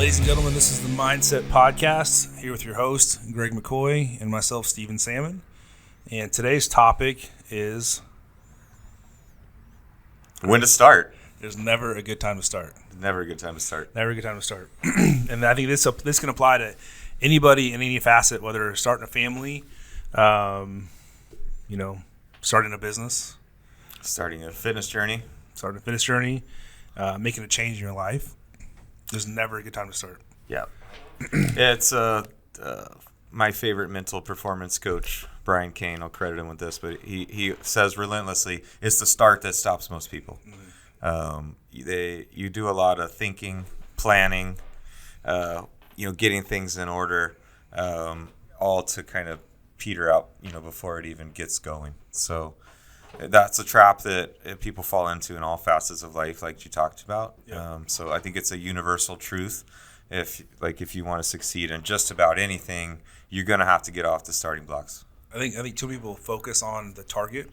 Ladies and gentlemen, this is the Mindset Podcast, here with your host, Greg McCoy, and myself, Salmon. And today's topic is... when to start. There's never a good time to start. Never a good time to start. Never a good time to start. And I think this can apply to anybody in any facet, whether starting a family, starting a business. Starting a fitness journey. Making a change in your life. There's never a good time to start. Yeah. It's my favorite mental performance coach, Brian Kane. I'll credit him with this, but he says relentlessly, it's the start that stops most people. Mm-hmm. You do a lot of thinking, planning, getting things in order, all to kind of peter out, before it even gets going. So that's a trap that people fall into in all facets of life, like you talked about. Yeah. So I think it's a universal truth. If you want to succeed in just about anything, you're going to have to get off the starting blocks. I think too people focus on the target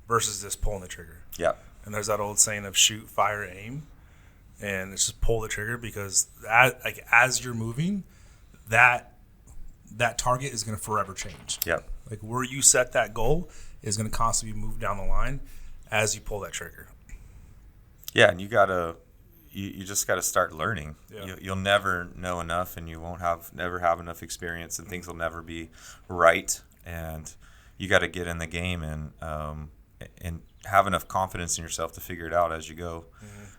versus just pulling the trigger. Yeah. And there's that old saying of shoot, fire, aim, and it's just pull the trigger because as you're moving, that target is going to forever change. Yeah. Like where you set that goal is going to constantly move down the line as you pull that trigger. Yeah, and you just got to start learning. Yeah. You'll never know enough, and you won't never have enough experience, and things will never be right. And you got to get in the game and have enough confidence in yourself to figure it out as you go.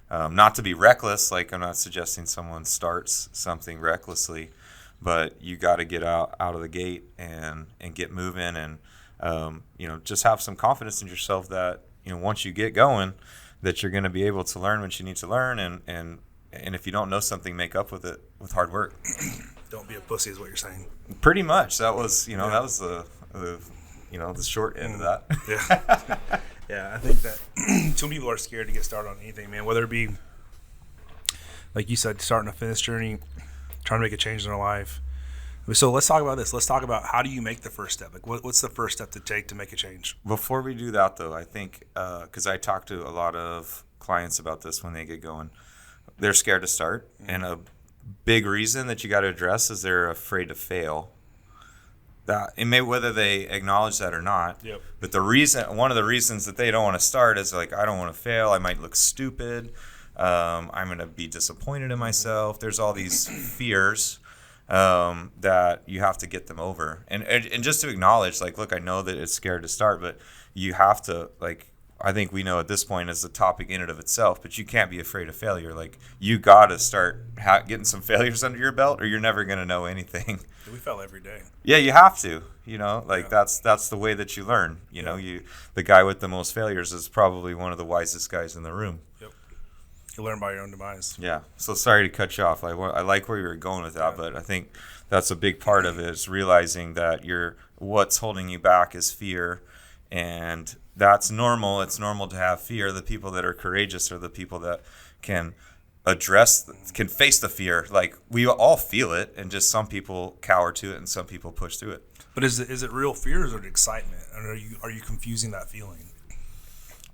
Mm-hmm. Not to be reckless. Like I'm not suggesting someone starts something recklessly, but you got to get out of the gate and get moving and just have some confidence in yourself that once you get going, that you're going to be able to learn what you need to learn, and if you don't know something, make up with it with hard work. Don't be a pussy is what you're saying. Pretty much. That was that was the short end of that. Yeah. Yeah, I think that too many people are scared to get started on anything, man. Whether it be, like you said, starting a fitness journey, trying to make a change in their life. So let's talk about this. Let's talk about how do you make the first step? Like, what's the first step to take to make a change? Before we do that, though, I think because I talk to a lot of clients about this when they get going, they're scared to start, and a big reason that you got to address is they're afraid to fail. Whether they acknowledge that or not, yep. But one of the reasons that they don't want to start is like, I don't want to fail. I might look stupid. I'm going to be disappointed in myself. There's all these fears that you have to get them over, and just to acknowledge, like, look, I know that it's scared to start, but you have to, like, I think we know at this point is a topic in and of itself, but you can't be afraid of failure. Like, you got to start getting some failures under your belt, or you're never going to know anything. We fail every day. Yeah, you have to. That's the way that you learn. The guy with the most failures is probably one of the wisest guys in the room. Yep. You learn by your own demise. Yeah. So sorry to cut you off. I like where you were going with that, but I think that's a big part of it is realizing that what's holding you back is fear, and that's normal. It's normal to have fear. The people that are courageous are the people that can face the fear. Like, we all feel it, and just some people cower to it and some people push through it. But is it real fear or is it excitement? And are you confusing that feeling?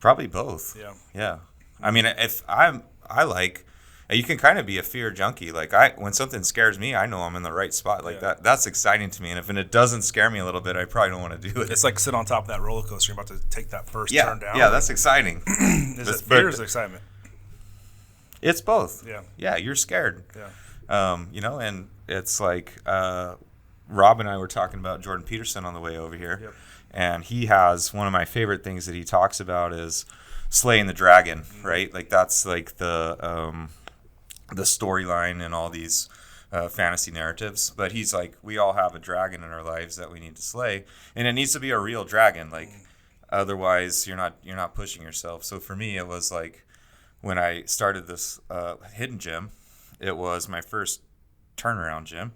Probably both. Yeah. Yeah. I mean, you can kind of be a fear junkie. Like, when something scares me, I know I'm in the right spot. Like, that's exciting to me. And if it doesn't scare me a little bit, I probably don't want to do it. It's like sit on top of that roller coaster. You're about to take that first turn down. Yeah, that's exciing. Is it fear or is it excitement? It's both. Yeah. Yeah, you're scared. Yeah. And it's like Rob and I were talking about Jordan Peterson on the way over here. Yep. And he has one of my favorite things that he talks about is slaying the dragon, right? Like, that's like the storyline in all these fantasy narratives. But he's like, we all have a dragon in our lives that we need to slay, and it needs to be a real dragon. Like, otherwise you're not pushing yourself. So for me, it was like when I started this hidden gym, it was my first turnaround gym.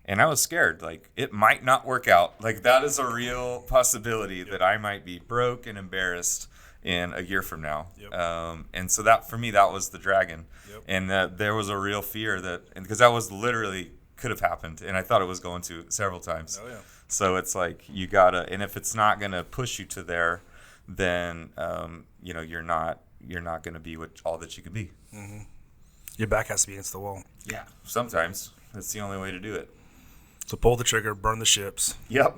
And I was scared, like, it might not work out. Like, that is a real possibility that I might be broke and embarrassed in a year from now. Yep. And so that, for me, that was the dragon. Yep. And there was a real fear because that was literally could have happened. And I thought it was going to several times. Oh, yeah. So it's like, you gotta, and if it's not going to push you to there, then, you're not going to be all that you can be. Mm-hmm. Your back has to be against the wall. Yeah, sometimes that's the only way to do it. So pull the trigger, burn the ships. Yep.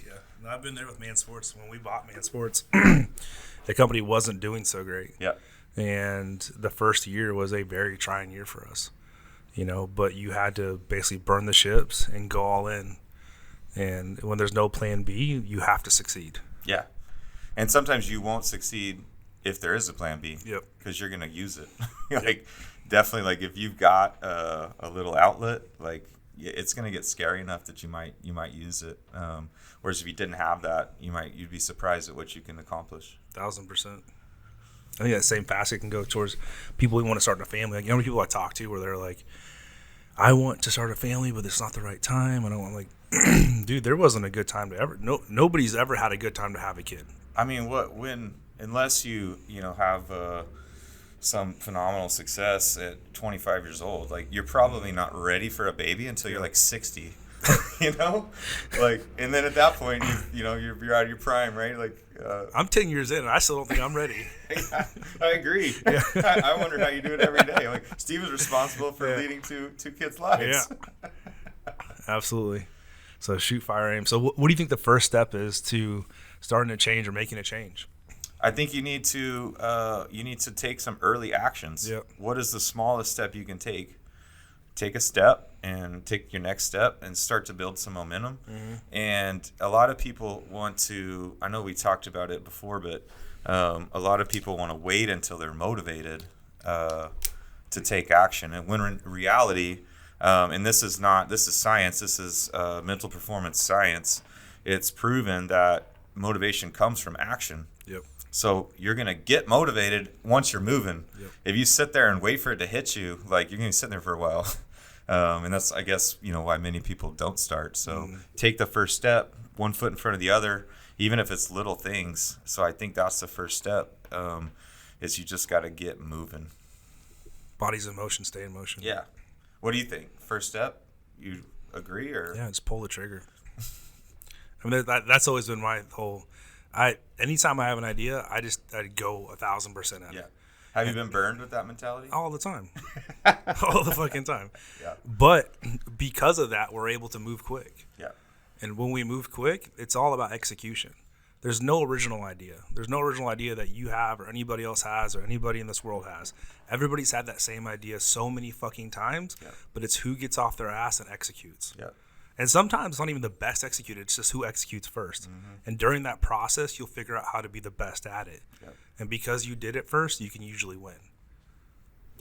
Yeah, and I've been there with Man Sports. When we bought Man Sports, the company wasn't doing so great. Yep. And the first year was a very trying year for us, but you had to basically burn the ships and go all in. And when there's no plan B, you have to succeed. Yeah. And sometimes you won't succeed if there is a plan B. Yep. Because you're going to use it. Definitely, if you've got a little outlet, it's going to get scary enough that you might use it. Whereas if you didn't have that, you'd be surprised at what you can accomplish. 1,000%. I think that same facet can go towards people who want to start a family. How many people I talk to where they're like, I want to start a family, but it's not the right time. And I'm dude, there wasn't a good time to ever. Nobody's ever had a good time to have a kid. I mean, unless you have some phenomenal success at 25 years old, you're probably not ready for a baby until you're 60. And then at that point, you're out of your prime, right? I'm 10 years in, and I still don't think I'm ready. I agree. Yeah. I wonder how you do it every day. Steve is responsible for leading two kids' lives. Yeah, absolutely. So shoot, fire, aim. So what do you think the first step is to starting a change or making a change? I think you need to take some early actions. Yep. What is the smallest step you can take? Take a step and take your next step and start to build some momentum. Mm-hmm. And a lot of people want to, I know we talked about it before, but a lot of people want to wait until they're motivated to take action. And when in reality, and this is science, this is mental performance science, it's proven that motivation comes from action. Yep. So you're going to get motivated once you're moving. Yep. If you sit there and wait for it to hit you, you're going to sit there for a while. And that's, I guess, why many people don't start. So take the first step, one foot in front of the other, even if it's little things. So I think that's the first step, is you just got to get moving. Body's in motion, stay in motion. Yeah. What do you think? First step? You agree? Or yeah, just pull the trigger. I mean, that's always been my whole. Anytime I have an idea, I'd go 1,000% at it. Yeah. Have you been burned with that mentality? All the time. All the fucking time. Yeah. But because of that, we're able to move quick. Yeah. And when we move quick, it's all about execution. There's no original idea. There's no original idea that you have or anybody else has or anybody in this world has. Everybody's had that same idea so many fucking times, but it's who gets off their ass and executes. Yeah. And sometimes it's not even the best executed. It's just who executes first. Mm-hmm. And during that process, you'll figure out how to be the best at it. Yep. And because you did it first, you can usually win.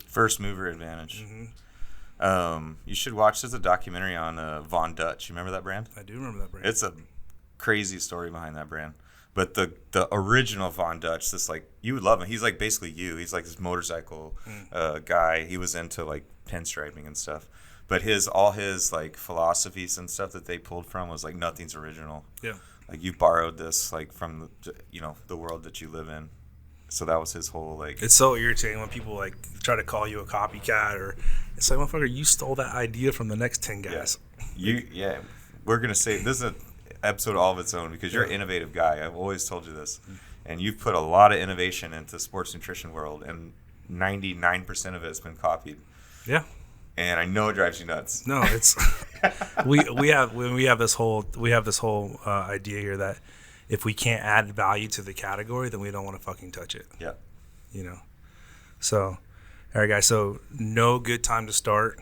First mover advantage. Mm-hmm. You should watch. There's a documentary on Von Dutch. You remember that brand? I do remember that brand. It's a crazy story behind that brand. But the original Von Dutch, you would love him. He's basically you. He's this motorcycle guy. He was into pinstriping and stuff. But all his philosophies and stuff that they pulled from was nothing's original. Yeah. You borrowed this from the world that you live in. So that was his whole It's so irritating when people try to call you a copycat or it's motherfucker, you stole that idea from the next 10 guys. Yeah. We're gonna say this is an episode all of its own because you're an innovative guy. I've always told you this, and you've put a lot of innovation into the sports nutrition world, and 99% of it has been copied. Yeah. And I know it drives you nuts. No, it's we have this whole idea here that if we can't add value to the category, then we don't want to fucking touch it. Yeah. So, all right, guys. So, no good time to start.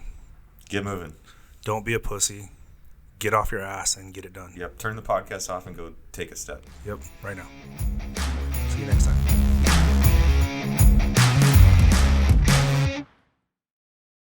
Get moving. Don't be a pussy. Get off your ass and get it done. Yep. Turn the podcast off and go take a step. Yep. Right now.